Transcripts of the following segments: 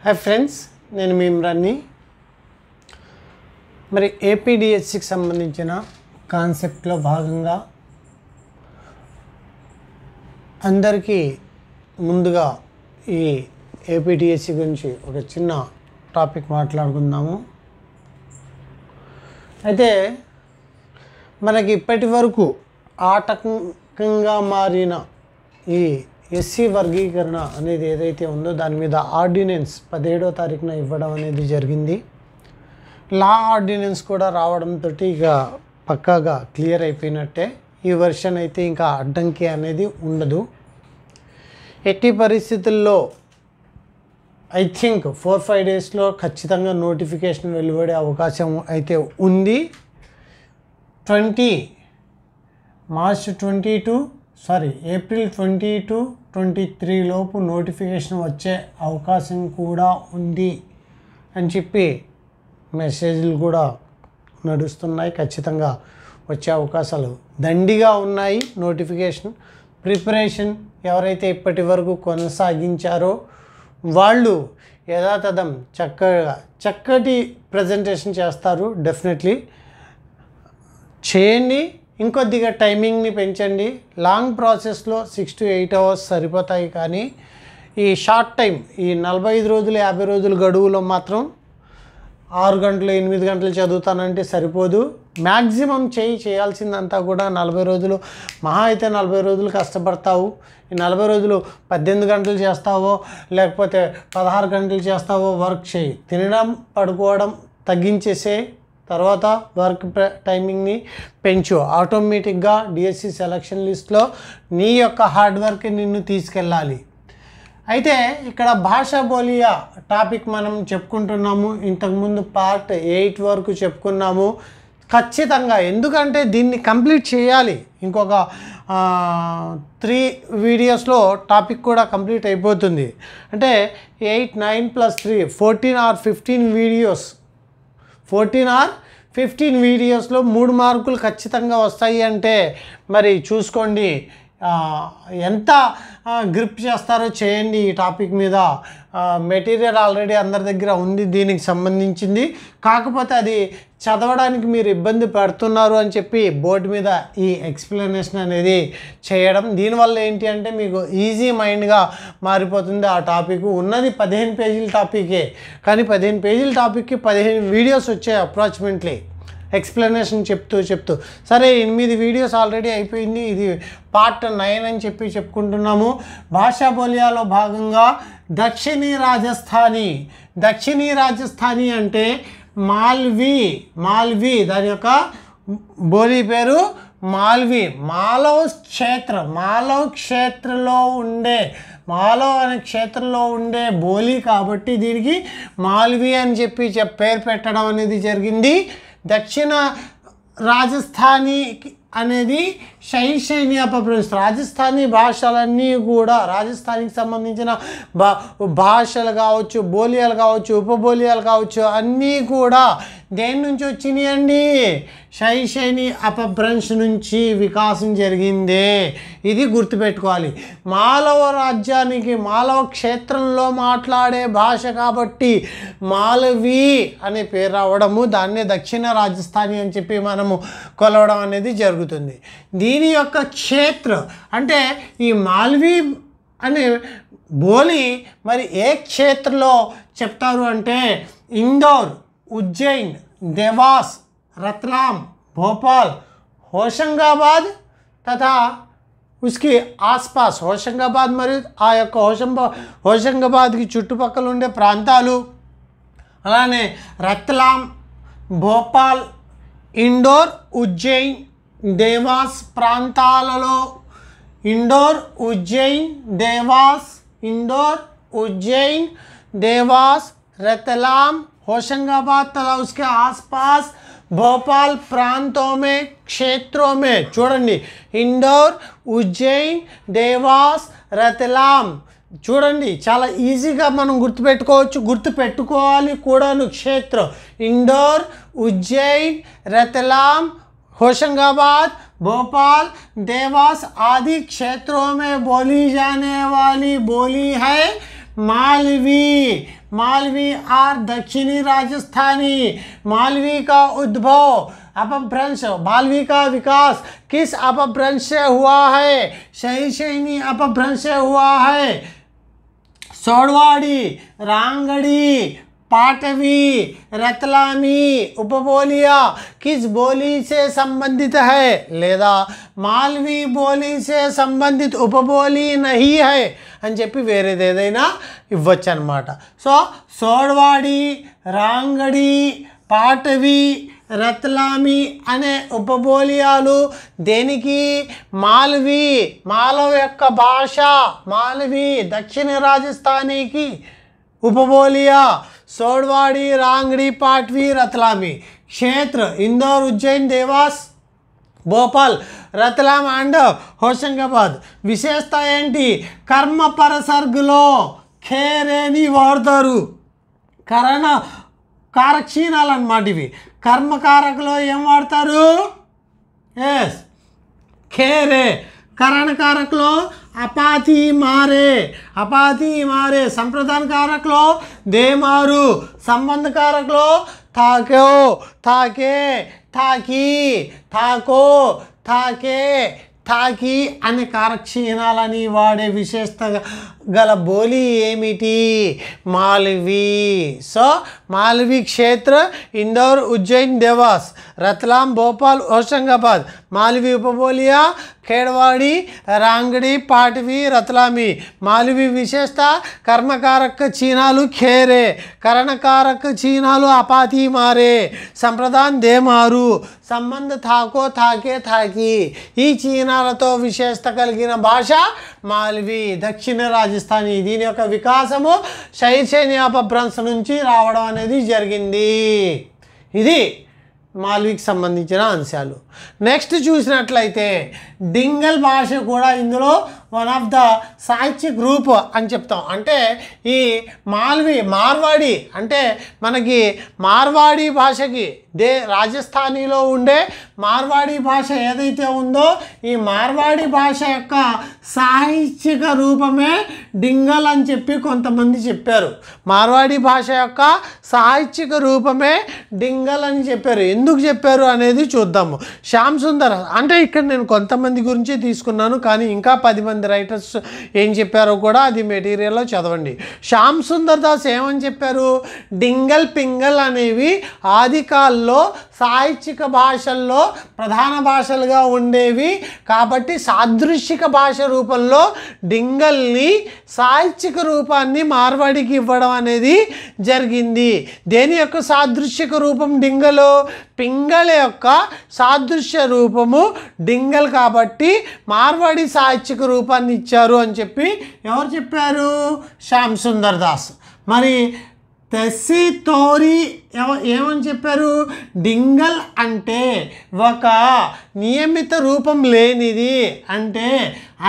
Hi friends, నేను మీ ఇమ్రాన్ని. మరి ఏపీడిఎస్సికి సంబంధించిన కాన్సెప్ట్లో భాగంగా అందరికీ ముందుగా ఈ ఏపీడిఎస్సి గురించి ఒక చిన్న టాపిక్ మాట్లాడుకుందాము. అయితే మనకి ఇప్పటి వరకు ఆటంకంగా మారిన ఈ ఎస్సీ వర్గీకరణ అనేది ఏదైతే ఉందో దాని మీద ఆర్డినెన్స్ 17వ తారీఖున ఇవ్వడం అనేది జరిగింది. లా ఆర్డినెన్స్ కూడా రావడంతో ఇక పక్కాగా క్లియర్ అయిపోయినట్టే. ఈ వర్షన్ అయితే ఇంకా అడ్డంకి అనేది ఉండదు. ఎట్టి పరిస్థితుల్లో ఐ థింక్ 4-5 డేస్లో ఖచ్చితంగా నోటిఫికేషన్ వెలువడే అవకాశం అయితే ఉంది. ఏప్రిల్ 22-23 లోపు నోటిఫికేషన్ వచ్చే అవకాశం కూడా ఉంది అని చెప్పి మెసేజ్లు కూడా నడుస్తున్నాయి. ఖచ్చితంగా వచ్చే అవకాశాలు దండిగా ఉన్నాయి. నోటిఫికేషన్ ప్రిపరేషన్ ఎవరైతే ఇప్పటి వరకు కొనసాగించారో వాళ్ళు యథాతథం చక్కటి ప్రజెంటేషన్ చేస్తారు. డెఫినెట్లీ చేయండి. ఇంకొద్దిగా టైమింగ్ని పెంచండి. లాంగ్ ప్రాసెస్లో 6 to 8 hours సరిపోతాయి. కానీ ఈ షార్ట్ టైం, ఈ 45 రోజులు 50 రోజుల గడువులో మాత్రం 6 గంటలు 8 గంటలు చదువుతానంటే సరిపోదు. మ్యాక్సిమం చేయాల్సిందంతా కూడా 40 రోజులు, మహా అయితే 40 రోజులు కష్టపడతావు. ఈ 40 రోజులు 18 గంటలు చేస్తావో లేకపోతే 16 గంటలు చేస్తావో వర్క్ చేయి. తినడం పడుకోవడం తగ్గించేసే, తర్వాత వర్క్ టైమింగ్ని పెంచు. ఆటోమేటిక్గా డిఎస్సి సెలక్షన్ లిస్ట్లో నీ యొక్క హార్డ్ వర్క్ నిన్ను తీసుకెళ్ళాలి. అయితే ఇక్కడ భాషా బోలియా టాపిక్ మనం చెప్పుకుంటున్నాము. ఇంతకుముందు పార్ట్ 8 వరకు చెప్పుకున్నాము. ఖచ్చితంగా ఎందుకంటే దీన్ని కంప్లీట్ చేయాలి. ఇంకొక 3 వీడియోస్లో టాపిక్ కూడా కంప్లీట్ అయిపోతుంది. అంటే 8, 9 + 3 14 or 15 వీడియోస్, 14 or 15 వీడియోస్లో 3 మార్కులు ఖచ్చితంగా వస్తాయి. అంటే మరి చూసుకోండి ఎంత గ్రిప్ చేస్తారో చేయండి. ఈ టాపిక్ మీద మెటీరియల్ ఆల్రెడీ అందరి దగ్గర ఉంది దీనికి సంబంధించింది. కాకపోతే అది చదవడానికి మీరు ఇబ్బంది పడుతున్నారు అని చెప్పి బోర్డు మీద ఈ ఎక్స్ప్లెనేషన్ అనేది చేయడం. దీనివల్ల ఏంటి అంటే మీకు ఈజీ మైండ్గా మారిపోతుంది. ఆ టాపిక్ ఉన్నది 15 పేజీల టాపికే, కానీ 15 పేజీల టాపిక్కి 15 వీడియోస్ వచ్చాయి అప్రాక్సిమేట్లీ ఎక్స్ప్లెనేషన్ చెప్తూ. సరే 8 వీడియోస్ ఆల్రెడీ అయిపోయింది. ఇది పార్ట్ 9 అని చెప్పి చెప్పుకుంటున్నాము. భాషా బోలియాలో భాగంగా దక్షిణీ రాజస్థానీ అంటే మాల్వీ దాని యొక్క బోలీ పేరు మాల్వీ. మాలవ్ అనే క్షేత్రంలో ఉండే బోలీ కాబట్టి దీనికి మాల్వీ అని చెప్పి పేరు పెట్టడం అనేది జరిగింది. దక్షిణ రాజస్థానీ అనేది శైషైని అపభ్రంశ. రాజస్థానీ భాషలన్నీ కూడా రాజస్థానీకి సంబంధించిన భాషలు కావచ్చు, బోలియాలు కావచ్చు, ఉపబోలియాలు కావచ్చు, అన్నీ కూడా దేని నుంచి వచ్చినాయి అండి? శైషైని అపభ్రంశ నుంచి వికాసం జరిగిందే. ఇది గుర్తుపెట్టుకోవాలి. మాలవ క్షేత్రంలో మాట్లాడే భాష కాబట్టి మాలవీ అనే పేరు రావడము, దాన్నే దక్షిణ రాజస్థానీ అని చెప్పి మనము కొలవడం అనేది జరుగుతుంది. దీని యొక్క క్షేత్రం అంటే ఈ మాల్వీ అనే బోలి మరి ఏ క్షేత్రంలో చెప్తారు అంటే ఇందోర్, ఉజ్జయిన్, దేవాస్, రత్లాం, భోపాల్, హోషంగాబాద్ తథా ఉస్కి ఆస్పాస్. హోషంగాబాద్ మరియు ఆ యొక్క హోషంగాబాద్కి చుట్టుపక్కల ఉండే ప్రాంతాలు, అలానే రత్లాం, భోపాల్, ఇండోర్, ఉజ్జయిన్, దేవాస్ ప్రాంతాలలో ఇండోర్, उज्जैन, देवास, रतलाम, होशंगाबाद तथा उसके आसपास भोपाल प्रांतों में क्षेत्रों में చూడండి ఇండోర్, ఉజ్జయిన్, దేవాస్, రతలాం. చూడండి చాలా ఈజీగా మనం గుర్తుపెట్టుకోవాలి కూడాను. క్షేత్రం ఇండోర్, ఉజ్జయిన్, రతలాం, होशंगाबाद, भोपाल, देवास आदि क्षेत्रों में बोली जाने वाली बोली है मालवी। मालवी और दक्षिणी राजस्थानी। मालवी का उद्भव अपभ्रंश, मालवी का विकास किस अपभ्रंश से हुआ है? शैलशयनी अपभ्रंश से हुआ है। सोडवाड़ी, रांगड़ी, पाटवी, रतलामी उपबोलियाँ किस बोली से संबंधित है? లేదా మాల్వీ बोली से संबंधित उपबोली नहीं है అని చెప్పి వేరేది ఏదైనా ఇవ్వచ్చు అన్నమాట. సో సోడ్వాడి, రాంగడి, పాటవి, రత్లామి అనే ఉపబోలియాలు దేనికి? మాల్వీ, మాలవ యొక్క భాష మాల్వీ దక్షిణ రాజస్థానీకి उपबोलिया सोडवाड़ी, रांगड़ी, पाटवी, रतलामी। क्षेत्र इंदौर, उज्जैन, देवास, भोपाल, रतलाम अंड होशंगाबाद। विशेषता ఏంటి? కర్మ పరసర్గులో ఖేరేని వాడతారు. కరణ కారక్షీణాలు అన్నమాట ఇవి. కర్మకారకులో ఏం వాడతారు? ఎస్ ఖేరే. करण कारक लो अपाथी मारे, अपाथी मारे। संप्रदान कारक लो दे मारू। संबंध कारक लो थाको, थाके, थाकी, थाको, थाके, थाकी అనే కారక్షీణాలని వాడే విశేషత గల బోలి ఏమిటి? మాల్వీ. సో మాల్వీ క్షేత్ర इंदौर, उज्जैन, देवास, रतलाम, भोपाल, होशंगाबाद। मालवी उपबोलिया खेड़वाड़ी, रांगड़ी, पाटवी, रतलामी। मालवी विशेषता कर्मकारक चीनालु खेरे, करणकारक चीनालु अपाती मारे, संप्रदान दे मारू, संबंध थाको, थाके, थाकी। ఈ చీనాలతో విశేషత కలిగిన భాష మాల్వీ దక్షిణ రాజస్థానీ. దీని యొక్క వికాసము శైలశయని అపభ్రంశ నుంచి రావడం అనేది జరిగింది. ఇది మాల్వీకి సంబంధించిన అంశాలు. నెక్స్ట్ చూసినట్లయితే డింగల్ భాష కూడా ఇందులో వన్ ఆఫ్ ద సాహిత్య గ్రూప్ అని చెప్తాం. అంటే ఈ మాల్వీ, మార్వాడి అంటే మనకి మార్వాడి భాషకి రాజస్థానీలో ఉండే మార్వాడి భాష ఏదైతే ఉందో ఈ మార్వాడి భాష యొక్క సాహిత్యక రూపమే డింగల్ అని చెప్పి కొంతమంది చెప్పారు. మార్వాడి భాష యొక్క సాహిత్యక రూపమే డింగల్ అని చెప్పారు. ఎందుకు చెప్పారు అనేది చూద్దాము. శ్యామ్ సుందర్ అంటే ఇక్కడ నేను కొంతమంది గురించి తీసుకున్నాను, కానీ ఇంకా 10 మంది రైటర్స్ ఏం చెప్పారో కూడా అది మెటీరియల్లో చదవండి. శ్యామ్ సుందర్ దాస్ ఏమని చెప్పారు? డింగల్ పింగల్ అనేవి ఆది కాలంలో సాహిత్యక భాషల్లో ప్రధాన భాషలుగా ఉండేవి కాబట్టి సాదృశ్యక భాష రూపంలో డింగల్ని సాహిత్యక రూపాన్ని మార్వాడికి ఇవ్వడం అనేది జరిగింది. దేని యొక్క సాదృశ్యక రూపం డింగలు? పింగళ యొక్క సాదృశ్య రూపము డింగల్ కాబట్టి మార్వాడి సాహిత్యక రూపాన్ని ఇచ్చారు అని చెప్పి ఎవరు చెప్పారు? శ్యామ్ సుందర్ దాస్. మరి తెస్సి తోరి ఏమని చెప్పారు? డింగల్ అంటే ఒక నియమిత రూపం లేనిది, అంటే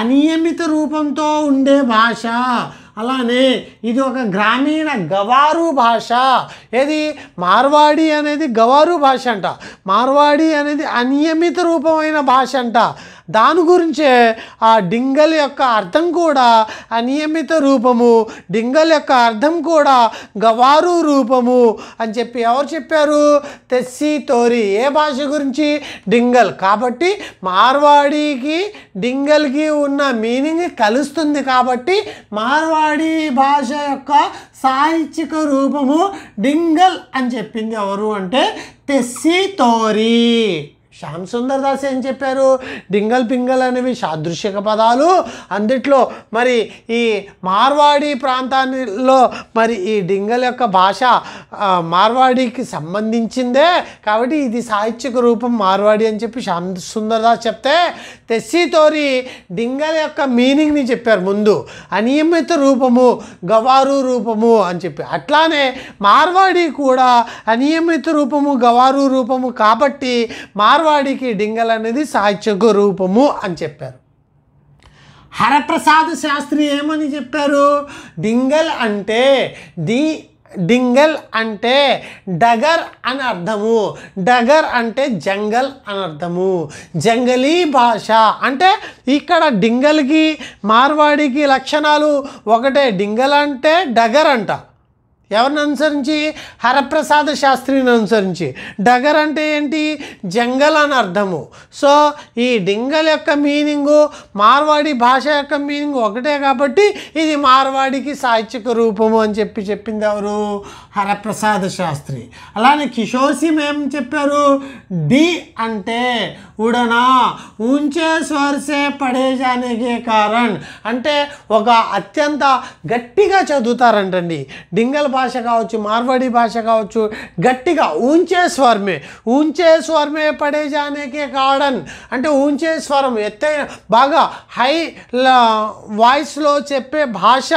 అనియమిత రూపంతో ఉండే భాష. అలానే ఇది ఒక గ్రామీణ గవారు భాష. ఏది? మార్వాడి అనేది గవారు భాష అంట. మార్వాడి అనేది అనియమిత రూపమైన భాష అంట. దాని గురించే ఆ డింగల్ యొక్క అర్థం కూడా అనియమిత రూపము, డింగల్ యొక్క అర్థం కూడా గవారు రూపము అని చెప్పి ఎవరు చెప్పారు? తెస్సి తోరి. ఏ భాష గురించి? డింగల్. కాబట్టి మార్వాడికి డింగల్కి ఉన్న మీనింగ్ కలుస్తుంది కాబట్టి మార్వాడి భాష యొక్క సాహిత్యక రూపము డింగల్ అని చెప్పింది ఎవరు అంటే తెస్సి తోరి. శ్యామ్ సుందర్ దాస్ ఏం చెప్పారు? డింగల్ పింగల్ అనేవి సాదృశ్యక పదాలు, అందుట్లో మరి ఈ మార్వాడి ప్రాంతాల్లో మరి ఈ డింగల్ యొక్క భాష మార్వాడికి సంబంధించిందే కాబట్టి ఇది సాహిత్యక రూపం మార్వాడి అని చెప్పి శ్యామ్ సుందర్ దాస్ చెప్తే తెస్సి తోరి డింగల్ యొక్క మీనింగ్ని చెప్పారు ముందు. అనియమిత రూపము, గవారు రూపము అని చెప్పి. అట్లానే మార్వాడి కూడా అనియమిత రూపము, గవారు రూపము కాబట్టి మార్వాడికి డింగల్ అనేది సాహిత్యక రూపము అని చెప్పారు. హరప్రసాద్ శాస్త్రి ఏమని చెప్పారు? డింగల్ అంటే డింగల్ అంటే డగర్ అని అర్థము. డగర్ అంటే జంగల్ అని అర్థము. జంగలీ భాష అంటే ఇక్కడ డింగల్కి మార్వాడికి లక్షణాలు ఒకటే. డింగల్ అంటే డగర్ అంట. ఎవరిని అనుసరించి? హరప్రసాద శాస్త్రిని అనుసరించి. డగర్ అంటే ఏంటి? జంగల్ అని అర్థము. సో ఈ డింగల్ యొక్క మీనింగు మార్వాడి భాష యొక్క మీనింగ్ ఒకటే కాబట్టి ఇది మార్వాడికి సాహిత్యక రూపము అని చెప్పింది ఎవరు? హరప్రసాద శాస్త్రి. అలానే కిషోర్ సింగ్ ఏం చెప్పారు? డి అంటే ఉడనా ఊంచే స్వర్సే పడే జానేకే కారణ్ అంటే ఒక అత్యంత గట్టిగా చదువుతారంటండి. డింగల్ భాష కావచ్చు, మార్వాడి భాష కావచ్చు, గట్టిగా ఊంచే స్వర్మే పడే జానేకే కారణ్ అంటే ఊంచే స్వరం ఎత్తైన బాగా హై వాయిస్లో చెప్పే భాష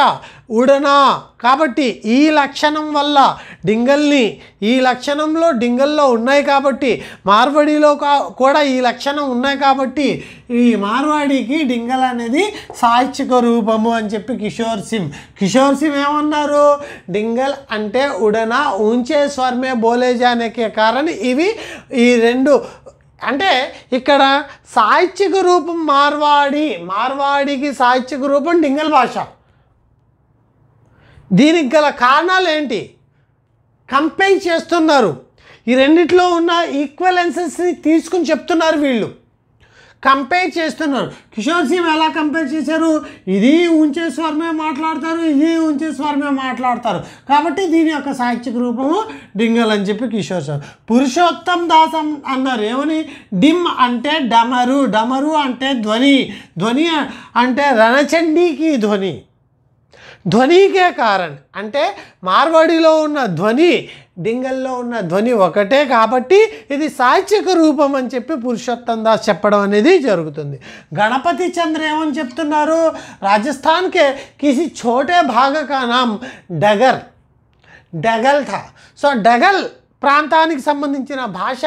ఉడనా. కాబట్టి ఈ లక్షణం వల్ల డింగల్ని ఈ లక్షణంలో డింగల్లో ఉన్నాయి కాబట్టి మార్వాడిలో కూడా ఈ లక్షణం ఉన్నాయి కాబట్టి ఈ మార్వాడికి డింగల్ అనేది సాహిత్యక రూపము అని చెప్పి కిషోర్ సింగ్ ఏమన్నారు? డింగల్ అంటే ఉడనా ఊంచే స్వర్మే బోలే జానేకే కారణ్. ఇవి ఈ రెండు అంటే ఇక్కడ సాహిత్యక రూపం మార్వాడికి సాహిత్యక రూపం డింగల్ భాష. దీనికి గల కారణాలు ఏంటి? కంపేర్ చేస్తున్నారు. ఈ రెండిట్లో ఉన్న ఈక్వలెన్సెస్ని తీసుకుని చెప్తున్నారు వీళ్ళు, కంపేర్ చేస్తున్నారు. కిషోర్ సింగ్ ఎలా కంపేర్ చేశారు? ఇది ఊంచే స్వర్మే మాట్లాడతారు, ఇది ఊంచే స్వర్మే మాట్లాడతారు కాబట్టి దీని యొక్క సాహిత్యక రూపము డింగల్ అని చెప్పి కిషోర్ సింగ్. పురుషోత్తం దాస్ అన్నారు. ఏమని? డిమ్ అంటే డమరు అంటే ధ్వని అంటే రణచండీకి ధ్వనికే కారణ్ అంటే మార్వాడిలో ఉన్న ధ్వని డింగల్లో ఉన్న ధ్వని ఒకటే కాబట్టి ఇది సాహిత్యక రూపం అని చెప్పి పురుషోత్తం దాస్ చెప్పడం అనేది జరుగుతుంది. గణపతి చంద్ర ఏమని చెప్తున్నారు? రాజస్థాన్కే కిసి ఛోటే భాగ కా నామ్ డగల్ థా. సో డగల్ ప్రాంతానికి సంబంధించిన భాష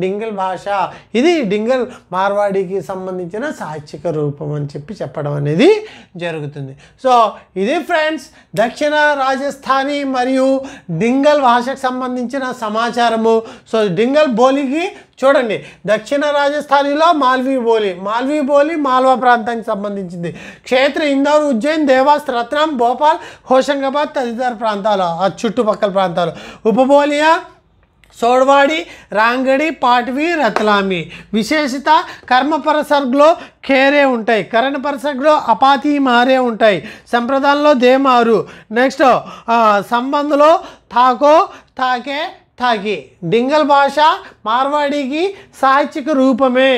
డింగల్ భాష. ఇది డింగల్ మార్వాడికి సంబంధించిన సాహిత్యక రూపం అని చెప్పడం అనేది జరుగుతుంది. సో ఇది ఫ్రెండ్స్ దక్షిణ రాజస్థానీ మరియు డింగల్ భాషకు సంబంధించిన సమాచారము. సో డింగల్ బోలికి చూడండి, దక్షిణ రాజస్థానీలో మాల్వీ బోలి మాల్వా ప్రాంతానికి సంబంధించింది. క్షేత్ర ఇందోర్, ఉజ్జయిన్, దేవాస్, రత్నం, భోపాల్, హోషంగాబాద్ తదితర ప్రాంతాలు, ఆ చుట్టుపక్కల ప్రాంతాలు. ఉపబోలియా सोड़वाड़ी, रांगड़ी, पाटवी, रतलामी. विशेषत कर्म परसर्गलो खेरे उंटाई, करण परसर्गलो अपाती मारे उंटाई, संप्रदायंलो देमारू. नेक्स्ट संबंधलो थाको, थाके, थाकी. डिंगल भाषा मारवाड़ी की साहित्यिक रूपमे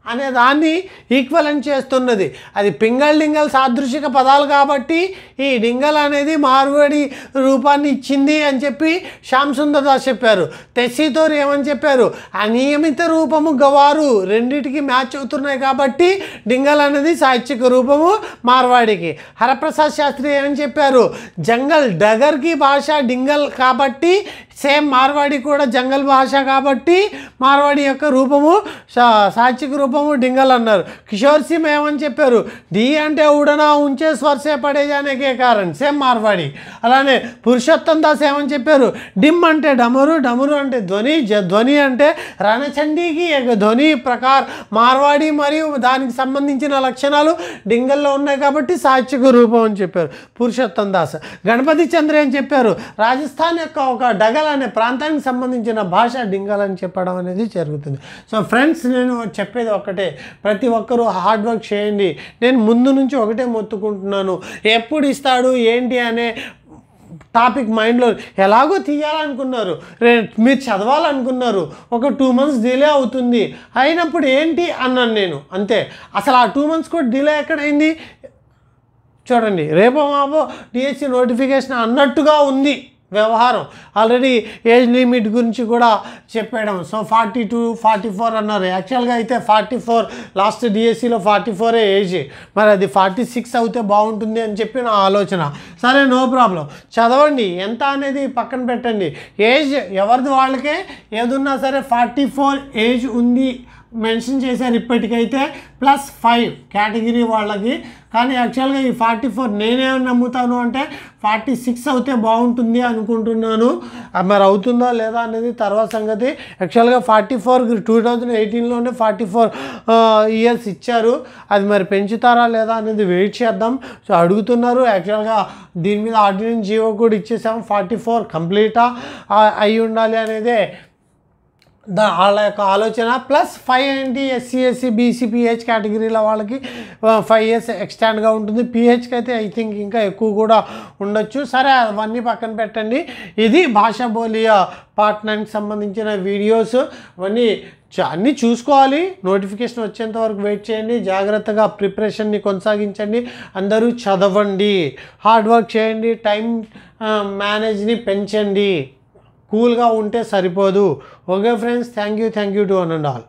అనే దాన్ని ఈక్వలెంట్ చేస్తున్నది. అది పింగల్ డింగల్ సాదృశిక పదాలు కాబట్టి ఈ డింగల్ అనేది మార్వాడి రూపాన్ని ఇచ్చింది అని చెప్పి శ్యామ్ సుందర్ దాస్ చెప్పారు. తెస్సితోర్ ఏమని చెప్పారు? అనియమిత రూపము గవారు రెండిటికి మ్యాచ్ అవుతున్నాయి కాబట్టి డింగల్ అనేది సాహిత్యక రూపము మార్వాడికి. హరప్రసాద్ శాస్త్రి ఏమని చెప్పారు? జంగల్ డగర్కి భాష డింగల్ కాబట్టి సేమ్ మార్వాడి కూడా జంగల్ భాష కాబట్టి మార్వాడి యొక్క రూపము సాహిత్యక రూపము డింగల్ అన్నారు. కిషోర్ సింగ్ ఏమని చెప్పారు? డి అంటే ఉడనా ఉంచే స్వర్సే పడే జానేకే కారణ్, సేమ్ మార్వాడి. అలానే పురుషోత్తం దాస్ ఏమని చెప్పారు? డిమ్ అంటే డమరు, డమరు అంటే ధ్వని, ధ్వని అంటే రణచండీకి ధ్వని ప్రకార్ మార్వాడి మరియు దానికి సంబంధించిన లక్షణాలు డింగల్లో ఉన్నాయి కాబట్టి సాహిత్యక రూపం అని చెప్పారు పురుషోత్తం దాస్. గణపతి చంద్ర ఏం చెప్పారు? రాజస్థాన్ యొక్క ఒక డగల్ అనే ప్రాంతానికి సంబంధించిన భాష డింగల్ అని చెప్పడం అనేది జరుగుతుంది. సో ఫ్రెండ్స్, నేను చెప్పేది ఒకటే, ప్రతి ఒక్కరూ హార్డ్ వర్క్ చేయండి. నేను ముందు నుంచి ఒకటే మొత్తుకుంటున్నాను, ఎప్పుడు ఇస్తాడు ఏంటి అనే టాపిక్ మైండ్లో ఎలాగో తీయాలనుకున్నారు, మీరు చదవాలనుకున్నారు, ఒక 2 months డిలే అవుతుంది అయినప్పుడు ఏంటి అన్నాను నేను, అంతే. అసలు ఆ 2 months కూడా డిలే ఎక్కడైంది చూడండి, రేపో మాపో డిఎస్సి నోటిఫికేషన్ అన్నట్టుగా ఉంది వ్యవహారం. ఆల్రెడీ ఏజ్ లిమిట్ గురించి కూడా చెప్పడం. సో 42, 44 అన్నారు. యాక్చువల్గా అయితే 44, లాస్ట్ డిఎస్సిలో 44 ఏజ్, మరి అది 46 అవుతే బాగుంటుంది అని చెప్పి నా ఆలోచన. సరే, నో ప్రాబ్లం, చదవండి. ఎంత అనేది పక్కన పెట్టండి, ఏజ్ ఎవరిది వాళ్ళకే. ఏదున్నా సరే 44 ఏజ్ ఉంది మెన్షన్ చేశారు ఇప్పటికైతే +5 కేటగిరీ వాళ్ళకి. కానీ యాక్చువల్గా ఈ 44 నేనేమని నమ్ముతాను అంటే 46 అవుతే బాగుంటుంది అనుకుంటున్నాను. మరి అవుతుందా లేదా అనేది తర్వాత సంగతి. యాక్చువల్గా 44 2018లోనే 44 ఇయర్స్ ఇచ్చారు. అది మరి పెంచుతారా లేదా అనేది వెయిట్ చేద్దాం. సో అడుగుతున్నారు. యాక్చువల్గా దీని మీద ఆర్డినెన్స్ జీవో కూడా ఇచ్చేసాము. 44 కంప్లీటా అయి ఉండాలి అనేదే వాళ్ళ యొక్క ఆలోచన. +5 ఏంటి SC SC BC PH కేటగిరీల వాళ్ళకి 5 years ఎక్స్టెండ్గా ఉంటుంది. PHకి అయితే ఐ థింక్ ఇంకా ఎక్కువ కూడా ఉండొచ్చు. సరే అవన్నీ పక్కన పెట్టండి. ఇది భాషా బోలియా పార్ట్ 9కి సంబంధించిన వీడియోస్. అవన్నీ అన్నీ చూసుకోవాలి. నోటిఫికేషన్ వచ్చేంత వరకు వెయిట్ చేయండి. జాగ్రత్తగా ప్రిపరేషన్ని కొనసాగించండి. అందరూ చదవండి, హార్డ్ వర్క్ చేయండి, టైం మేనేజ్ని పెంచండి. కూల్గా ఉంటే సరిపోదు. Okay friends, thank you to one and all.